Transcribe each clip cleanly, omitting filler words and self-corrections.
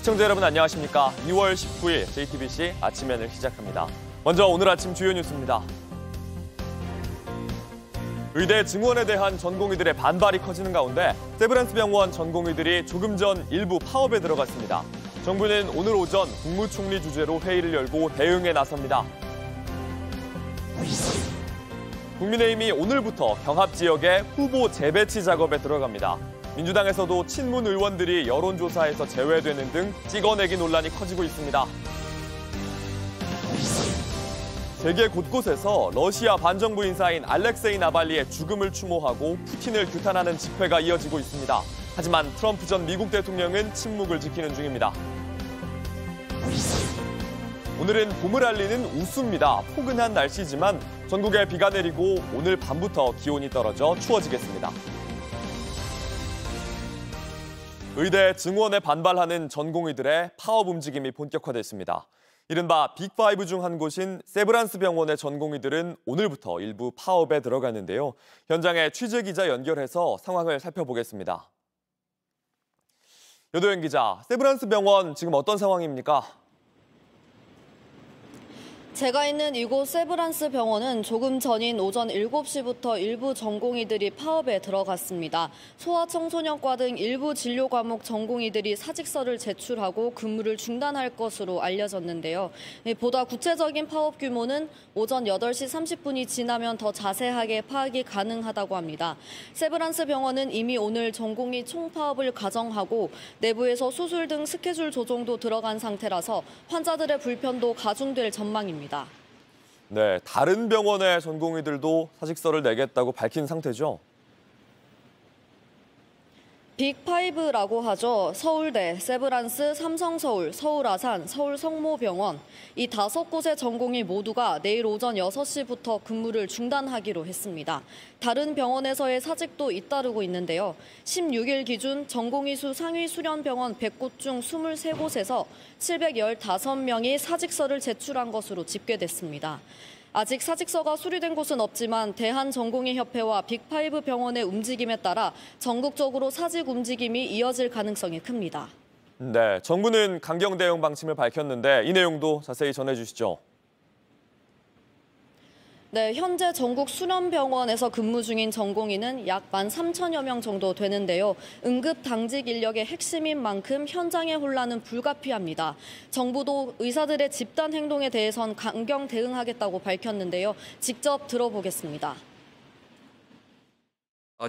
시청자 여러분 안녕하십니까? 2월 19일 JTBC 아침엔을 시작합니다. 먼저 오늘 아침 주요 뉴스입니다. 의대 증원에 대한 전공의들의 반발이 커지는 가운데 세브란스 병원 전공의들이 조금 전 일부 파업에 들어갔습니다. 정부는 오늘 오전 국무총리 주재로 회의를 열고 대응에 나섭니다. 국민의힘이 오늘부터 경합 지역의 후보 재배치 작업에 들어갑니다. 민주당에서도 친문 의원들이 여론조사에서 제외되는 등 찍어내기 논란이 커지고 있습니다. 세계 곳곳에서 러시아 반정부 인사인 알렉세이 나발리의 죽음을 추모하고 푸틴을 규탄하는 집회가 이어지고 있습니다. 하지만 트럼프 전 미국 대통령은 침묵을 지키는 중입니다. 오늘은 봄을 알리는 우수입니다. 포근한 날씨지만 전국에 비가 내리고 오늘 밤부터 기온이 떨어져 추워지겠습니다. 의대 증원에 반발하는 전공의들의 파업 움직임이 본격화됐습니다. 이른바 빅5 중 한 곳인 세브란스 병원의 전공의들은 오늘부터 일부 파업에 들어갔는데요. 현장에 취재기자 연결해서 상황을 살펴보겠습니다. 여도현 기자, 세브란스 병원 지금 어떤 상황입니까? 제가 있는 이곳 세브란스 병원은 조금 전인 오전 7시부터 일부 전공의들이 파업에 들어갔습니다. 소아청소년과 등 일부 진료 과목 전공의들이 사직서를 제출하고 근무를 중단할 것으로 알려졌는데요. 보다 구체적인 파업 규모는 오전 8시 30분이 지나면 더 자세하게 파악이 가능하다고 합니다. 세브란스 병원은 이미 오늘 전공의 총파업을 가정하고 내부에서 수술 등 스케줄 조정도 들어간 상태라서 환자들의 불편도 가중될 전망입니다. 네, 다른 병원의 전공의들도 사직서를 내겠다고 밝힌 상태죠? 빅5라고 하죠. 서울대, 세브란스, 삼성서울, 서울아산, 서울성모병원. 이 5곳의 전공의 모두가 내일 오전 6시부터 근무를 중단하기로 했습니다. 다른 병원에서의 사직도 잇따르고 있는데요. 16일 기준 전공의 수 상위 수련병원 100곳 중 23곳에서 715명이 사직서를 제출한 것으로 집계됐습니다. 아직 사직서가 수리된 곳은 없지만 대한전공의협회와 빅5 병원의 움직임에 따라 전국적으로 사직 움직임이 이어질 가능성이 큽니다. 네, 정부는 강경 대응 방침을 밝혔는데 이 내용도 자세히 전해주시죠. 네, 현재 전국 수련병원에서 근무 중인 전공의는 약 13,000여 명 정도 되는데요. 응급 당직 인력의 핵심인 만큼 현장의 혼란은 불가피합니다. 정부도 의사들의 집단 행동에 대해선 강경 대응하겠다고 밝혔는데요. 직접 들어보겠습니다.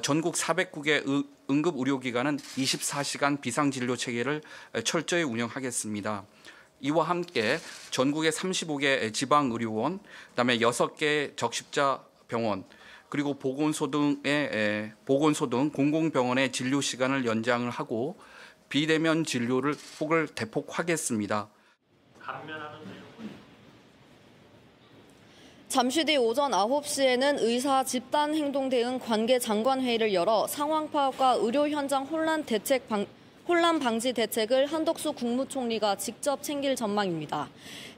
전국 400국의 응급의료기관은 24시간 비상진료 체계를 철저히 운영하겠습니다. 이와 함께 전국의 35개 지방의료원, 그다음에 6개 적십자 병원, 그리고 보건소 등 공공병원의 진료 시간을 연장을 하고 비대면 진료를 폭을 대폭하겠습니다. 잠시 뒤 오전 9시에는 의사 집단 행동 대응 관계 장관 회의를 열어 상황 파악과 의료 현장 혼란 방지 대책을 한덕수 국무총리가 직접 챙길 전망입니다.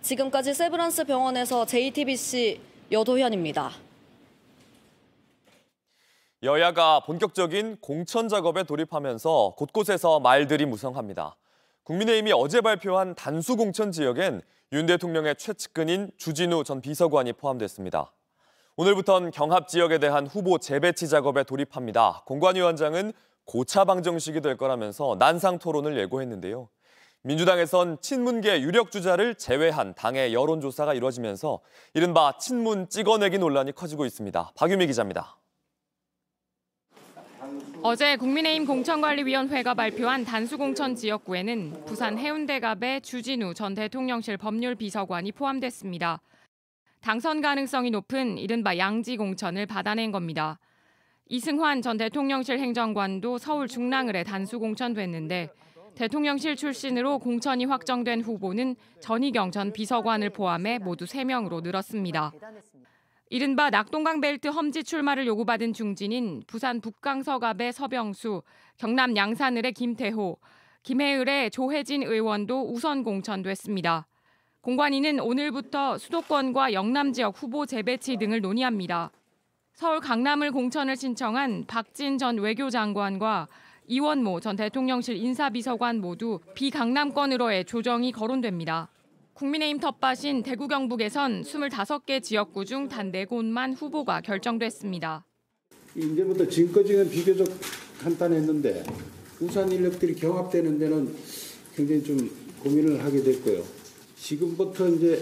지금까지 세브란스 병원에서 JTBC 여도현입니다. 여야가 본격적인 공천 작업에 돌입하면서 곳곳에서 말들이 무성합니다. 국민의힘이 어제 발표한 단수 공천 지역엔 윤 대통령의 최측근인 주진우 전 비서관이 포함됐습니다. 오늘부터는 경합 지역에 대한 후보 재배치 작업에 돌입합니다. 공관위원장은 고차 방정식이 될 거라면서 난상 토론을 예고했는데요. 민주당에선 친문계 유력 주자를 제외한 당의 여론조사가 이루어지면서 이른바 친문 찍어내기 논란이 커지고 있습니다. 박유미 기자입니다. 어제 국민의힘 공천관리위원회가 발표한 단수공천 지역구에는 부산 해운대갑의 주진우 전 대통령실 법률비서관이 포함됐습니다. 당선 가능성이 높은 이른바 양지 공천을 받아낸 겁니다. 이승환 전 대통령실 행정관도 서울 중랑을에 단수 공천됐는데 대통령실 출신으로 공천이 확정된 후보는 전희경 전 비서관을 포함해 모두 3명으로 늘었습니다. 이른바 낙동강 벨트 험지 출마를 요구받은 중진인 부산 북강서갑의 서병수, 경남 양산을의 김태호, 김해을의 조혜진 의원도 우선 공천됐습니다. 공관위는 오늘부터 수도권과 영남 지역 후보 재배치 등을 논의합니다. 서울 강남을 공천을 신청한 박진 전 외교장관과 이원모 전 대통령실 인사비서관 모두 비강남권으로의 조정이 거론됩니다. 국민의힘 텃밭인 대구 경북에선 25개 지역구 중 단 4곳만 후보가 결정됐습니다. 이제부터 지금까지는 비교적 간단했는데 우산 인력들이 경합되는 데는 굉장히 좀 고민을 하게 됐고요. 지금부터 이제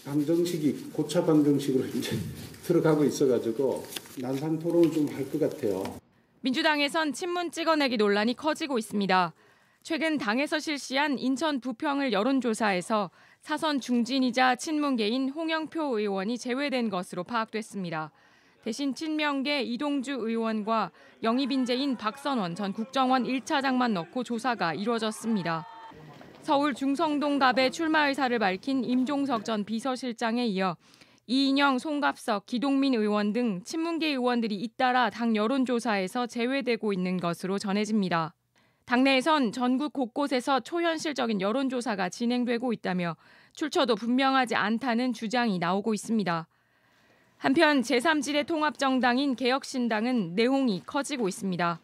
방정식이 고차 방정식으로 이제 들어가고 있어가지고 난상 토론을 좀 할 것 같아요. 민주당에선 친문 찍어내기 논란이 커지고 있습니다. 최근 당에서 실시한 인천 부평을 여론조사에서 사선 중진이자 친문계인 홍영표 의원이 제외된 것으로 파악됐습니다. 대신 친명계 이동주 의원과 영입인재인 박선원 전 국정원 1차장만 넣고 조사가 이루어졌습니다. 서울 중성동갑에 출마 의사를 밝힌 임종석 전 비서실장에 이어 이인영, 송갑석, 기동민 의원 등 친문계 의원들이 잇따라 당 여론조사에서 제외되고 있는 것으로 전해집니다. 당내에선 전국 곳곳에서 초현실적인 여론조사가 진행되고 있다며 출처도 분명하지 않다는 주장이 나오고 있습니다. 한편 제3지대 통합정당인 개혁신당은 내홍이 커지고 있습니다.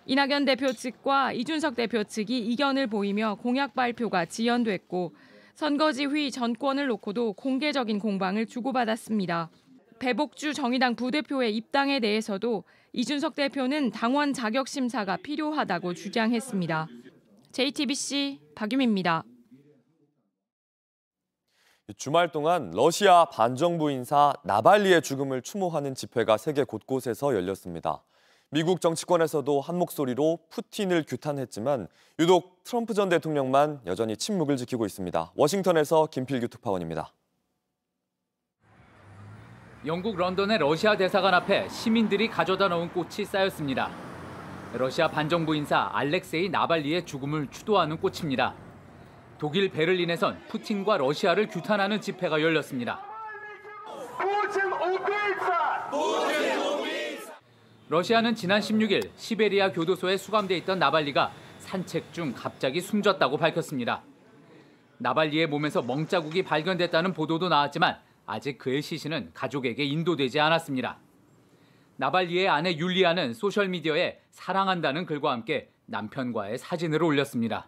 이낙연 대표 측과 이준석 대표 측이 이견을 보이며 공약 발표가 지연됐고 선거지 전권을 놓고도 공개적인 공방을 주고받았습니다. 배복주 정의당 부대표의 입당에 대해서도 이준석 대표는 당원 자격 심사가 필요하다고 주장했습니다. JTBC 박유미입니다. 주말 동안 러시아 반정부 인사 나발리의 죽음을 추모하는 집회가 세계 곳곳에서 열렸습니다. 미국 정치권에서도 한 목소리로 푸틴을 규탄했지만 유독 트럼프 전 대통령만 여전히 침묵을 지키고 있습니다. 워싱턴에서 김필규 특파원입니다. 영국 런던의 러시아 대사관 앞에 시민들이 가져다 놓은 꽃이 쌓였습니다. 러시아 반정부 인사 알렉세이 나발리의 죽음을 추도하는 꽃입니다. 독일 베를린에선 푸틴과 러시아를 규탄하는 집회가 열렸습니다. 러시아는 지난 16일 시베리아 교도소에 수감돼 있던 나발리가 산책 중 갑자기 숨졌다고 밝혔습니다. 나발리의 몸에서 멍자국이 발견됐다는 보도도 나왔지만 아직 그의 시신은 가족에게 인도되지 않았습니다. 나발리의 아내 율리아는 소셜미디어에 사랑한다는 글과 함께 남편과의 사진을 올렸습니다.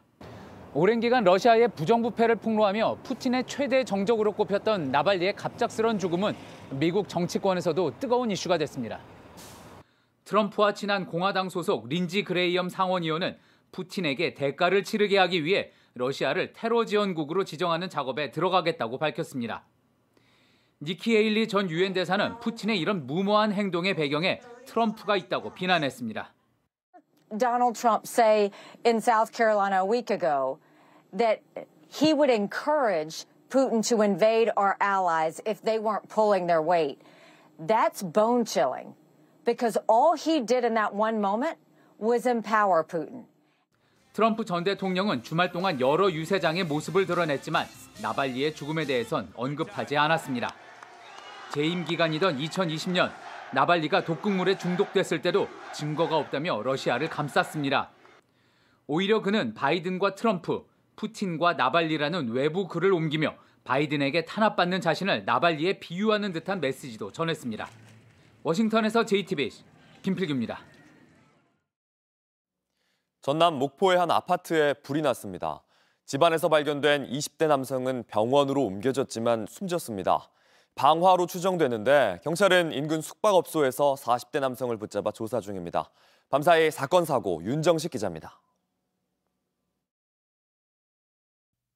오랜 기간 러시아의 부정부패를 폭로하며 푸틴의 최대 정적으로 꼽혔던 나발리의 갑작스런 죽음은 미국 정치권에서도 뜨거운 이슈가 됐습니다. 트럼프와 친한 공화당 소속 린지 그레이엄 상원의원은 푸틴에게 대가를 치르게 하기 위해 러시아를 테러 지원국으로 지정하는 작업에 들어가겠다고 밝혔습니다. 니키 헤일리 전 유엔 대사는 푸틴의 이런 무모한 행동의 배경에 트럼프가 있다고 비난했습니다. Donald Trump say in South Carolina a week ago that he would encourage Putin to invade our allies if they weren't pulling their weight. That's bone-chilling because all he did in that one moment was empower Putin. 트럼프 전 대통령은 주말 동안 여러 유세장의 모습을 드러냈지만 나발리의 죽음에 대해선 언급하지 않았습니다. 재임 기간이던 2020년 나발리가 독극물에 중독됐을 때도 증거가 없다며 러시아를 감쌌습니다. 오히려 그는 바이든과 트럼프, 푸틴과 나발리라는 외부 글을 옮기며 바이든에게 탄압받는 자신을 나발리에 비유하는 듯한 메시지도 전했습니다. 워싱턴에서 JTBC 김필규입니다. 전남 목포의 한 아파트에 불이 났습니다. 집안에서 발견된 20대 남성은 병원으로 옮겨졌지만 숨졌습니다. 방화로 추정되는데 경찰은 인근 숙박업소에서 40대 남성을 붙잡아 조사 중입니다. 밤사이 사건 사고 윤정식 기자입니다.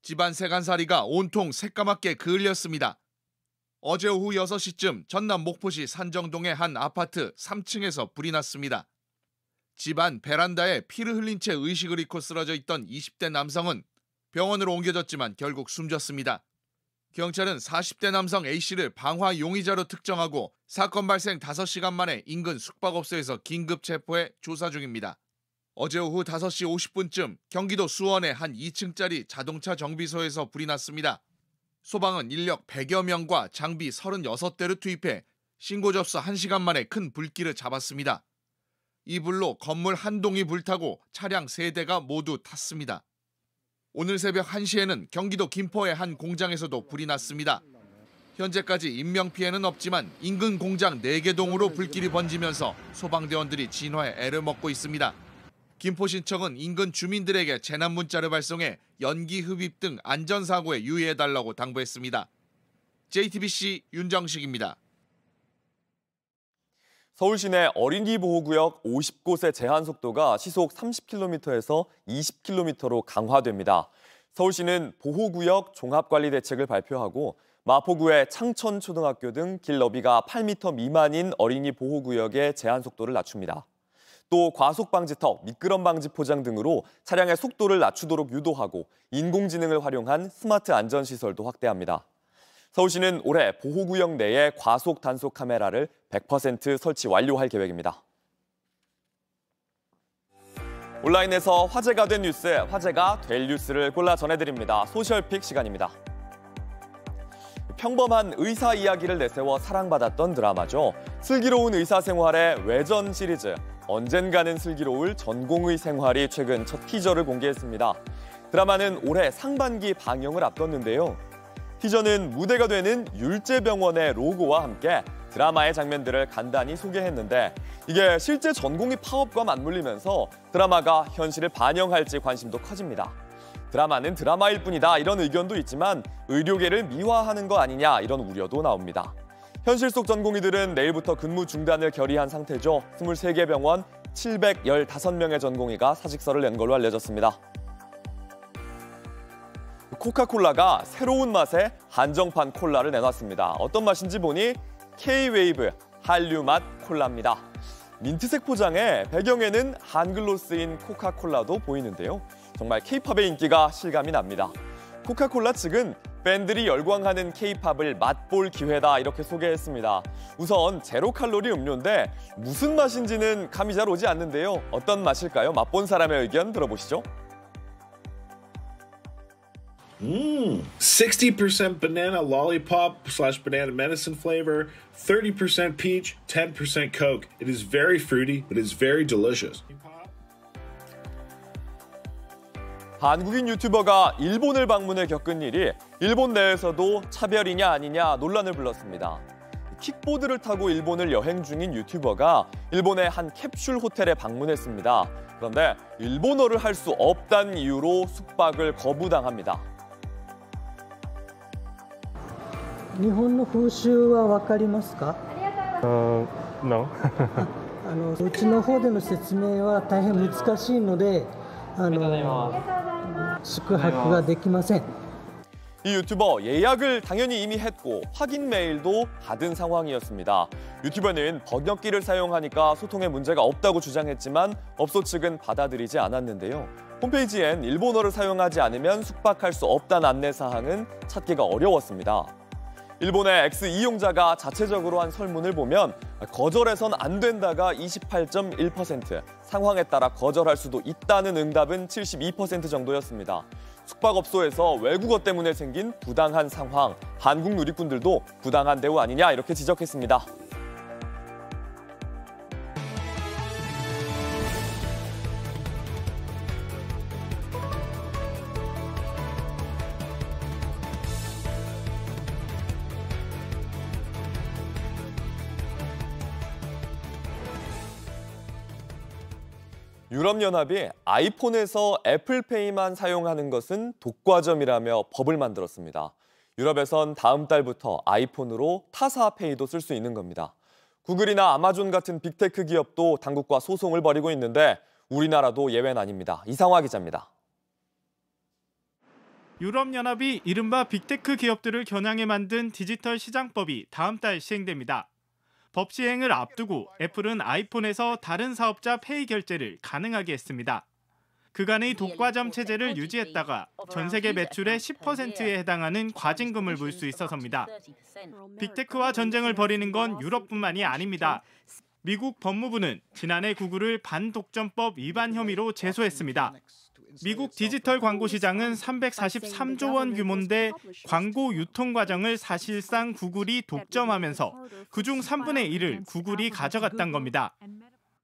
집안 세간살이가 온통 새까맣게 그을렸습니다. 어제 오후 6시쯤 전남 목포시 산정동의 한 아파트 3층에서 불이 났습니다. 집안 베란다에 피를 흘린 채 의식을 잃고 쓰러져 있던 20대 남성은 병원으로 옮겨졌지만 결국 숨졌습니다. 경찰은 40대 남성 A씨를 방화 용의자로 특정하고 사건 발생 5시간 만에 인근 숙박업소에서 긴급 체포해 조사 중입니다. 어제 오후 5시 50분쯤 경기도 수원의 한 2층짜리 자동차 정비소에서 불이 났습니다. 소방은 인력 100여 명과 장비 36대를 투입해 신고 접수 1시간 만에 큰 불길을 잡았습니다. 이 불로 건물 한 동이 불타고 차량 3대가 모두 탔습니다. 오늘 새벽 1시에는 경기도 김포의 한 공장에서도 불이 났습니다. 현재까지 인명피해는 없지만 인근 공장 4개 동으로 불길이 번지면서 소방대원들이 진화에 애를 먹고 있습니다. 김포신청은 인근 주민들에게 재난 문자를 발송해 연기 흡입 등 안전사고에 유의해달라고 당부했습니다. JTBC 윤정식입니다. 서울 시내 어린이 보호구역 50곳의 제한 속도가 시속 30km에서 20km로 강화됩니다. 서울시는 보호구역 종합관리 대책을 발표하고 마포구의 창천초등학교 등 길 너비가 8m 미만인 어린이 보호구역의 제한 속도를 낮춥니다. 또 과속방지턱, 미끄럼방지 포장 등으로 차량의 속도를 낮추도록 유도하고 인공지능을 활용한 스마트 안전시설도 확대합니다. 서울시는 올해 보호구역 내에 과속 단속 카메라를 100% 설치 완료할 계획입니다. 온라인에서 화제가 된 뉴스, 화제가 될 뉴스를 골라 전해드립니다. 소셜픽 시간입니다. 평범한 의사 이야기를 내세워 사랑받았던 드라마죠. 슬기로운 의사생활의 외전 시리즈 언젠가는 슬기로울 전공의 생활이 최근 첫 티저를 공개했습니다. 드라마는 올해 상반기 방영을 앞뒀는데요. 티저는 무대가 되는 율제병원의 로고와 함께 드라마의 장면들을 간단히 소개했는데 이게 실제 전공의 파업과 맞물리면서 드라마가 현실을 반영할지 관심도 커집니다. 드라마는 드라마일 뿐이다 이런 의견도 있지만 의료계를 미화하는 거 아니냐 이런 우려도 나옵니다. 현실 속 전공의들은 내일부터 근무 중단을 결의한 상태죠. 23개 병원 715명의 전공의가 사직서를 낸 걸로 알려졌습니다. 코카콜라가 새로운 맛의 한정판 콜라를 내놨습니다. 어떤 맛인지 보니 K-웨이브 한류 맛 콜라입니다. 민트색 포장에 배경에는 한글로 쓰인 코카콜라도 보이는데요. 정말 K-팝의 인기가 실감이 납니다. 코카콜라 측은 팬들이 열광하는 K-팝을 맛볼 기회다 이렇게 소개했습니다. 우선 제로 칼로리 음료인데 무슨 맛인지는 감이 잘 오지 않는데요. 어떤 맛일까요? 맛본 사람의 의견 들어보시죠. 60% banana lollipop / banana medicine flavor, 30% peach, 10% Coke. It is very fruity, but it's very delicious. 한국인 유튜버가 일본을 방문해 겪은 일이 일본 내에서도 차별이냐 아니냐 논란을 불렀습니다. 킥보드를 타고 일본을 여행 중인 유튜버가 일본의 한 캡슐 호텔에 방문했습니다. 그런데 일본어를 할 수 없다는 이유로 숙박을 거부당합니다. 日本の風習は分かりますか？No. うちの方での説明は大変難しいので宿泊ができません. 이 유튜버 예약을 당연히 이미 했고 확인 메일도 받은 상황이었습니다. 유튜버는 번역기를 사용하니까 소통에 문제가 없다고 주장했지만 업소 측은 받아들이지 않았는데요. 홈페이지엔 일본어를 사용하지 않으면 숙박할 수 없다는 안내사항은 찾기가 어려웠습니다. 일본의 X 이용자가 자체적으로 한 설문을 보면 거절해선 안 된다가 28.1%, 상황에 따라 거절할 수도 있다는 응답은 72% 정도였습니다. 숙박업소에서 외국어 때문에 생긴 부당한 상황, 한국 누리꾼들도 부당한 대우 아니냐 이렇게 지적했습니다. 유럽연합이 아이폰에서 애플페이만 사용하는 것은 독과점이라며 법을 만들었습니다. 유럽에선 다음 달부터 아이폰으로 타사 페이도 쓸 수 있는 겁니다. 구글이나 아마존 같은 빅테크 기업도 당국과 소송을 벌이고 있는데 우리나라도 예외는 아닙니다. 이상화 기자입니다. 유럽연합이 이른바 빅테크 기업들을 겨냥해 만든 디지털 시장법이 다음 달 시행됩니다. 법 시행을 앞두고 애플은 아이폰에서 다른 사업자 페이 결제를 가능하게 했습니다. 그간의 독과점 체제를 유지했다가 전 세계 매출의 10%에 해당하는 과징금을 물 수 있어서입니다. 빅테크와 전쟁을 벌이는 건 유럽뿐만이 아닙니다. 미국 법무부는 지난해 구글을 반독점법 위반 혐의로 제소했습니다. 미국 디지털 광고 시장은 343조 원 규모인데 광고 유통 과정을 사실상 구글이 독점하면서 그중 3분의 1을 구글이 가져갔다는 겁니다.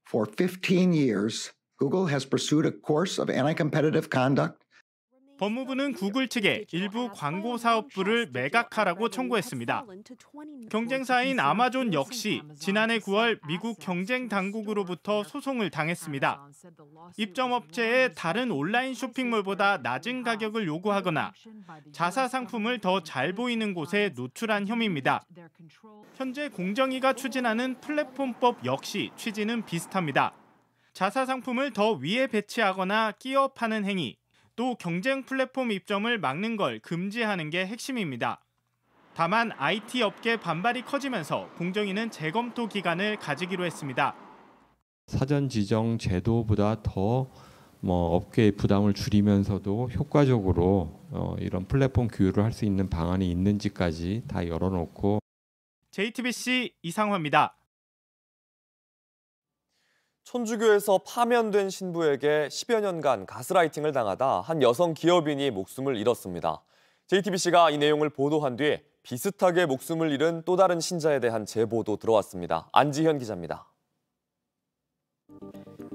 For 15 years, Google has pursued a course of anti-competitive conduct. 법무부는 구글 측에 일부 광고 사업부를 매각하라고 청구했습니다. 경쟁사인 아마존 역시 지난해 9월 미국 경쟁 당국으로부터 소송을 당했습니다. 입점업체에 다른 온라인 쇼핑몰보다 낮은 가격을 요구하거나 자사 상품을 더 잘 보이는 곳에 노출한 혐의입니다. 현재 공정위가 추진하는 플랫폼법 역시 취지는 비슷합니다. 자사 상품을 더 위에 배치하거나 끼어 파는 행위, 또 경쟁 플랫폼 입점을 막는 걸 금지하는 게 핵심입니다. 다만 IT 업계 반발이 커지면서 공정위는 재검토 기간을 가지기로 했습니다. 사전 지정 제도보다 더 업계의 부담을 줄이면서도 효과적으로 이런 플랫폼 규율을 할 수 있는 방안이 있는지까지 다 열어놓고. JTBC 이상화입니다. 천주교에서 파면된 신부에게 10여 년간 가스라이팅을 당하다 한 여성 기업인이 목숨을 잃었습니다. JTBC가 이 내용을 보도한 뒤 비슷하게 목숨을 잃은 또 다른 신자에 대한 제보도 들어왔습니다. 안지현 기자입니다.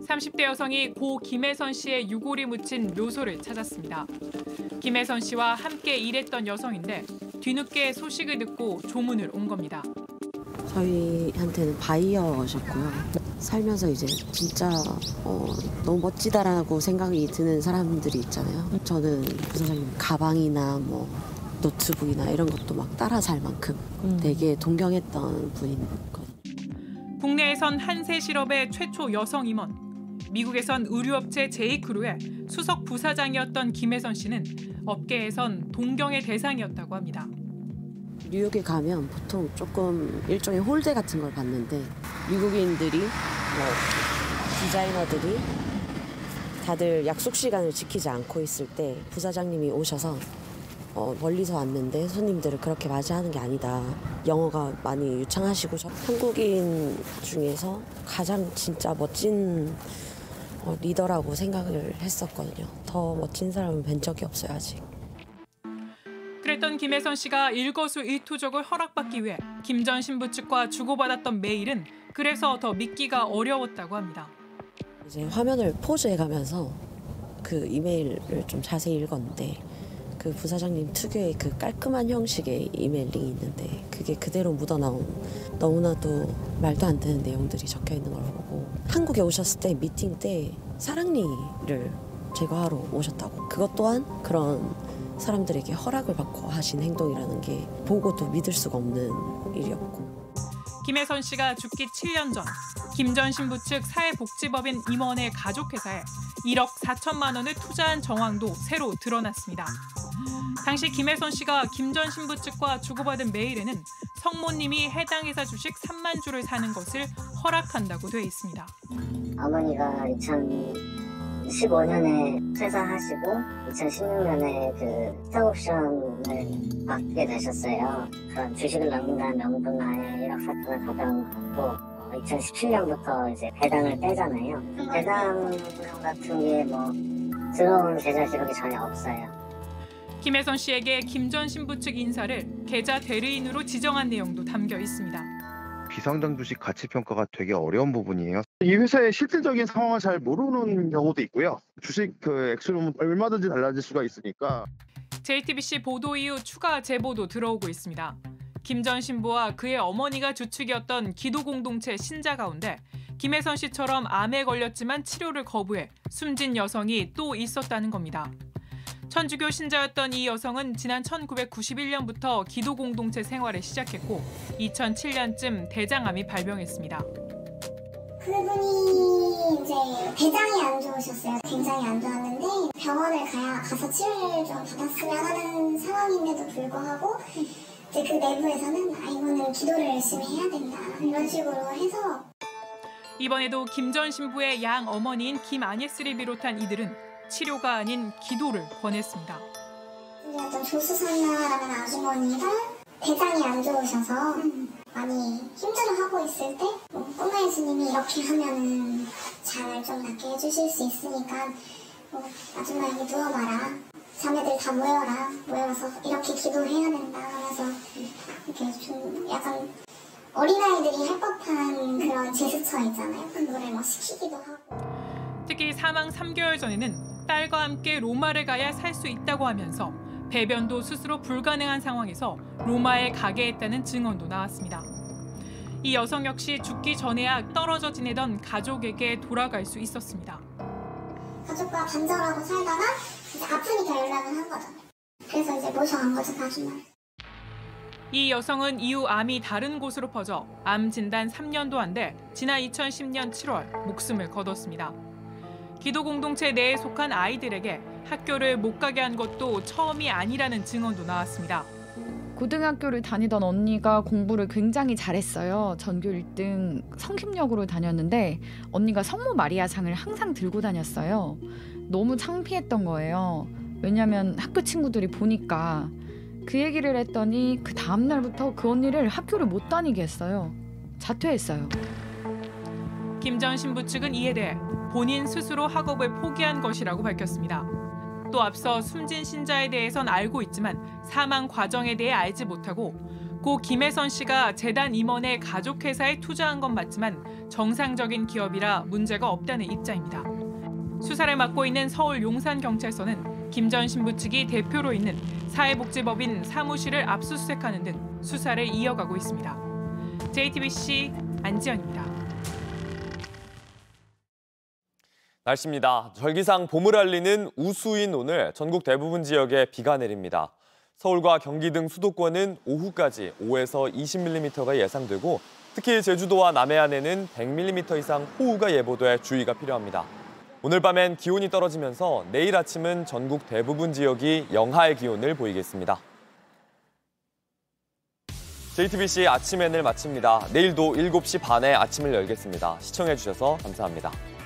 30대 여성이 고 김혜선 씨의 유골이 묻힌 묘소를 찾았습니다. 김혜선 씨와 함께 일했던 여성인데 뒤늦게 소식을 듣고 조문을 온 겁니다. 저희한테는 바이어셨고요. 살면서 이제 진짜 너무 멋지다라고 생각이 드는 사람들이 있잖아요. 저는 부사장님 가방이나 노트북이나 이런 것도 막 따라 살 만큼 되게 동경했던 분이거든요. 국내에선 한세 실업의 최초 여성 임원, 미국에선 의류업체 제이크루의 수석 부사장이었던 김혜선 씨는 업계에선 동경의 대상이었다고 합니다. 뉴욕에 가면 보통 조금 일종의 홀대 같은 걸 봤는데 미국인들이 디자이너들이 다들 약속 시간을 지키지 않고 있을 때 부사장님이 오셔서 멀리서 왔는데 손님들을 그렇게 맞이하는 게 아니다. 영어가 많이 유창하시고 한국인 중에서 가장 진짜 멋진 리더라고 생각을 했었거든요. 더 멋진 사람은 뵌 적이 없어요, 아직. 그랬던 김혜선 씨가 일거수일투족을 허락받기 위해 김 전 신부 측과 주고받았던 메일은 그래서 더 믿기가 어려웠다고 합니다. 이제 화면을 포즈해가면서 그 이메일을 좀 자세히 읽었는데 그 부사장님 특유의 그 깔끔한 형식의 이메일링이 있는데 그게 그대로 묻어나온 너무나도 말도 안 되는 내용들이 적혀 있는 걸 보고 한국에 오셨을 때 미팅 때 사랑니를 제거하러 오셨다고. 그것 또한 그런 사람들에게 허락을 받고 하신 행동이라는 게 보고도 믿을 수가 없는 일이었고. 김혜선 씨가 죽기 7년 전 김 전 신부 측 사회복지법인 임원의 가족회사에 1억 4천만 원을 투자한 정황도 새로 드러났습니다. 당시 김혜선 씨가 김 전 신부 측과 주고받은 메일에는 성모님이 해당 회사 주식 3만 주를 사는 것을 허락한다고 돼 있습니다. 어머니가 2015년에 퇴사하시고 2016년에 그 스톡옵션을 받게 되셨어요. 그런 주식을 넘긴다는 명분하에 1억 4천을 가져온 거고 2017년부터 이제 배당을 떼잖아요. 배당 같은 게 들어온 계좌 기록이 전혀 없어요. 김혜선 씨에게 김 전 신부 측 인사를 계좌 대리인으로 지정한 내용도 담겨 있습니다. 비상장 주식 가치 평가가 되게 어려운 부분이에요. 이 회사의 실질적인 상황을 잘 모르는 경우도 있고요. 주식 액수는 얼마든지 달라질 수가 있으니까. JTBC 보도 이후 추가 제보도 들어오고 있습니다. 김 전 신부와 그의 어머니가 주축이었던 기도 공동체 신자 가운데 김혜선 씨처럼 암에 걸렸지만 치료를 거부해 숨진 여성이 또 있었다는 겁니다. 천주교 신자였던 이 여성은 지난 1991년부터 기도 공동체 생활을 시작했고 2007년쯤 대장암이 발병했습니다. 그분이 이제 대장이 안 좋으셨어요. 굉장히 안 좋았는데 병원을 가서 치료를 좀 받았으면 하는 상황인데도 불구하고 이제 그 내부에서는 이거는 기도를 열심히 해야 된다 이런 식으로 해서 이번에도 김 전 신부의 양 어머니인 김아니스를 비롯한 이들은 치료가 아닌 기도를 권했습니다. 어떤 조수산나라는 아주머니가 대장이 안 좋으셔서 많이 힘들어하고 있을 때 꼬마 예수님이 이렇게 하면은 잘 좀 낫게 해주실 수 있으니까 아줌마 여기 누워봐라. 자매들 다 모여서 이렇게 기도해야 된다 하면서 이렇게 좀 약간 어린아이들이 할 법한 그런 제스처 있잖아요. 그거를 시키기도 하고. 특히 사망 3개월 전에는 딸과 함께 로마를 가야 살 수 있다고 하면서 배변도 스스로 불가능한 상황에서 로마에 가게 했다는 증언도 나왔습니다. 이 여성 역시 죽기 전에야 떨어져 지내던 가족에게 돌아갈 수 있었습니다. 가족과 단절하고 살다가 이제 아프니까 연락을 한 거죠. 그래서 이제 모셔간 거죠, 다시는. 이 여성은 이후 암이 다른 곳으로 퍼져 암 진단 3년도 안 돼 지난 2010년 7월 목숨을 거뒀습니다. 기도 공동체 내에 속한 아이들에게 학교를 못 가게 한 것도 처음이 아니라는 증언도 나왔습니다. 고등학교를 다니던 언니가 공부를 굉장히 잘했어요. 전교 1등 성심여고를 다녔는데 언니가 성모 마리아상을 항상 들고 다녔어요. 너무 창피했던 거예요. 왜냐면 학교 친구들이 보니까. 그 얘기를 했더니 그 다음 날부터 그 언니를 학교를 못 다니게 했어요. 자퇴했어요. 김 전 신부 측은 이에 대해 본인 스스로 학업을 포기한 것이라고 밝혔습니다. 또 앞서 숨진 신자에 대해선 알고 있지만 사망 과정에 대해 알지 못하고 고 김혜선 씨가 재단 임원의 가족회사에 투자한 건 맞지만 정상적인 기업이라 문제가 없다는 입장입니다. 수사를 맡고 있는 서울 용산경찰서는 김 전 신부 측이 대표로 있는 사회복지법인 사무실을 압수수색하는 등 수사를 이어가고 있습니다. JTBC 안지연입니다. 날씨입니다. 절기상 봄을 알리는 우수인 오늘 전국 대부분 지역에 비가 내립니다. 서울과 경기 등 수도권은 오후까지 5에서 20mm가 예상되고 특히 제주도와 남해안에는 100mm 이상 호우가 예보돼 주의가 필요합니다. 오늘 밤엔 기온이 떨어지면서 내일 아침은 전국 대부분 지역이 영하의 기온을 보이겠습니다. JTBC 아침 N을 마칩니다. 내일도 7시 반에 아침을 열겠습니다. 시청해주셔서 감사합니다.